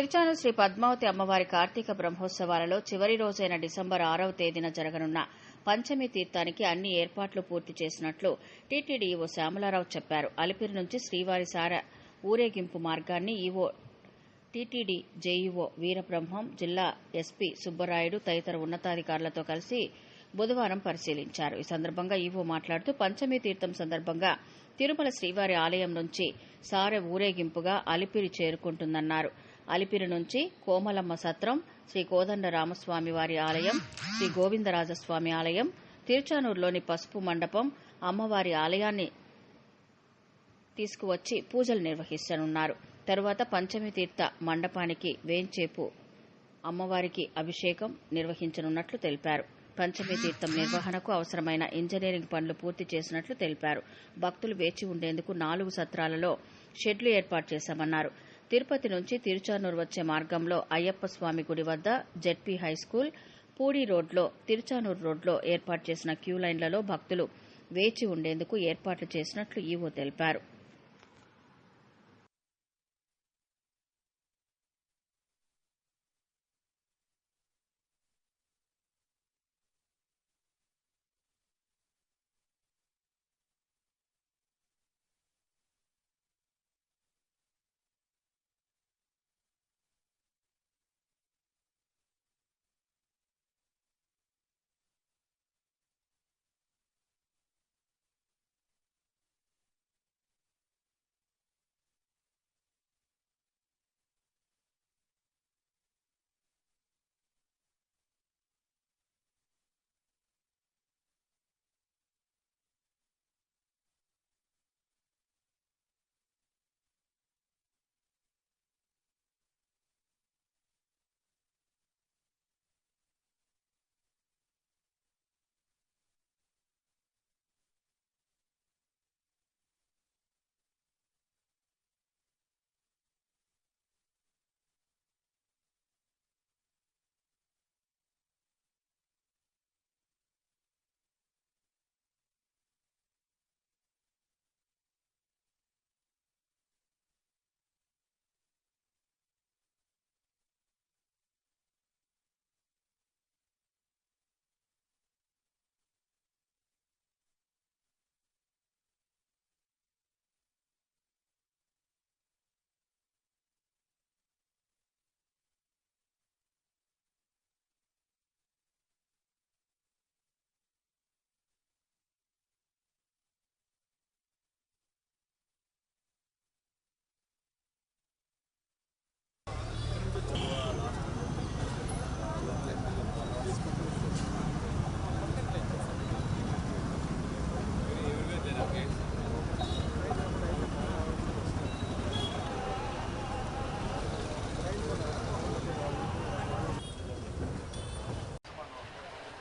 తిరుచానూరు శ్రీ పద్మావతి అమ్మవారి కార్తీక బ్రహ్మోత్సవాలలో చివరి రోజైన డిసెంబర్ 6వ తేదీన జరగనున్న పంచమి తీర్థానికి అన్ని ఏర్పాట్లు పూర్తి చేసినట్లు టీటీడీ ఈవో శ్యామలారావు చెప్పారు. అలిపిరి నుంచి శ్రీవారి సార ఊరేగింపు మార్గాన్ని ఈవో టీటీడీ జేఈఓ వీరబ్రహ్మం, జిల్లా ఎస్పీ సుబ్బరాయుడు తదితర ఉన్నతాధికారులతో కలిసి బుధవారం పరిశీలించారు. ఈ సందర్భంగా ఈవో మాట్లాడుతూ పంచమి తీర్థం సందర్భంగా తిరుమల శ్రీవారి ఆలయం నుంచి సారె ఊరేగింపుగా అలిపిరి చేరుకుంటుందన్నారు. అలిపిరి నుంచి కోమలమ్మ సత్రం, శ్రీ కోదండ రామస్వామి వారి ఆలయం, శ్రీ గోవిందరాజస్వామి ఆలయం, తిరుచానూరులోని పసుపు మండపం, అమ్మవారి ఆలయాన్ని తీసుకువచ్చి పూజలు నిర్వహించనున్నారు. తరువాత పంచమి తీర్థ మండపానికి వేంచేపు అమ్మవారికి అభిషేకం నిర్వహించనున్నట్లు తెలిపారు. పంచమి తీర్థం నిర్వహణకు అవసరమైన ఇంజనీరింగ్ పనులు పూర్తి చేసినట్లు తెలిపారు. భక్తులు వేచి ఉండేందుకు 4 సత్రాలలో షెడ్లు ఏర్పాటు చేశామన్నారు. తిరుపతి నుంచి తిరుచానూరు వచ్చే మార్గంలో అయ్యప్ప స్వామి గుడి వద్ద జెడ్పీ హైస్కూల్, పూడి రోడ్లో, తిరుచానూరు రోడ్లో ఏర్పాటు చేసిన క్యూ లైన్లలో భక్తులు వేచి ఉండేందుకు ఏర్పాట్లు చేసినట్లు ఈవో తెలిపారు.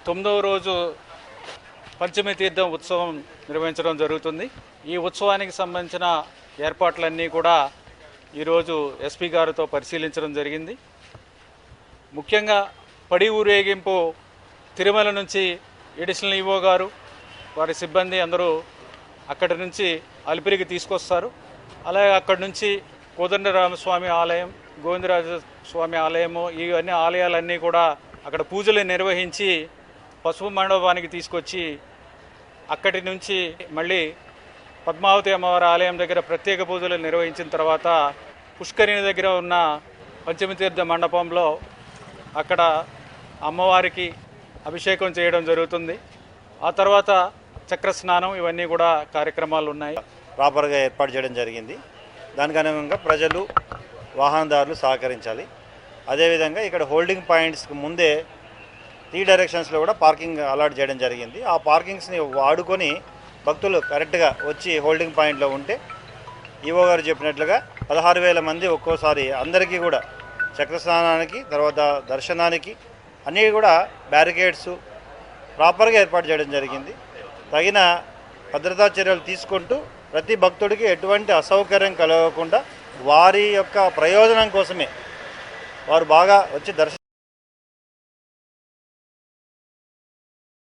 తొమ్మిదవ రోజు పంచమి తీర్థం ఉత్సవం నిర్వహించడం జరుగుతుంది. ఈ ఉత్సవానికి సంబంధించిన ఏర్పాట్లన్నీ కూడా ఈరోజు ఎస్పీ గారితో పరిశీలించడం జరిగింది. ముఖ్యంగా పడి ఊరేగింపు తిరుమల నుంచి ఎడిషనల్ ఈవో గారు, వారి సిబ్బంది అందరూ అక్కడి నుంచి అలిపిరికి తీసుకొస్తారు. అలాగే అక్కడి నుంచి కోదండరామస్వామి ఆలయం, గోవిందరాజస్వామి ఆలయము, ఇవన్నీ ఆలయాలన్నీ కూడా అక్కడ పూజలు నిర్వహించి పసుపు మండపానికి తీసుకొచ్చి అక్కడి నుంచి మళ్ళీ పద్మావతి అమ్మవారి ఆలయం దగ్గర ప్రత్యేక పూజలు నిర్వహించిన తర్వాత పుష్కరిణి దగ్గర ఉన్న పంచమి తీర్థ మండపంలో అక్కడ అమ్మవారికి అభిషేకం చేయడం జరుగుతుంది. ఆ తర్వాత చక్ర స్నానం, ఇవన్నీ కూడా కార్యక్రమాలు ఉన్నాయి. ప్రాపర్గా ఏర్పాటు చేయడం జరిగింది. దానికి అనుగుణంగా ప్రజలు, వాహనదారులు సహకరించాలి. అదేవిధంగా ఇక్కడ హోల్డింగ్ పాయింట్స్కి ముందే 3 డైరెక్షన్స్లో కూడా పార్కింగ్ అలాట్ చేయడం జరిగింది. ఆ పార్కింగ్స్ని వాడుకొని భక్తులు కరెక్ట్గా వచ్చి హోల్డింగ్ పాయింట్లో ఉంటే ఈవో గారు చెప్పినట్లుగా 16,000 మంది ఒక్కోసారి అందరికీ కూడా చక్రస్నానానికి, తర్వాత దర్శనానికి అన్నీ కూడా బ్యారికేడ్స్ ప్రాపర్గా ఏర్పాటు చేయడం జరిగింది. తగిన భద్రతా చర్యలు తీసుకుంటూ ప్రతి భక్తుడికి ఎటువంటి అసౌకర్యం కలగకుండా వారి యొక్క ప్రయోజనం కోసమే వారు బాగా వచ్చి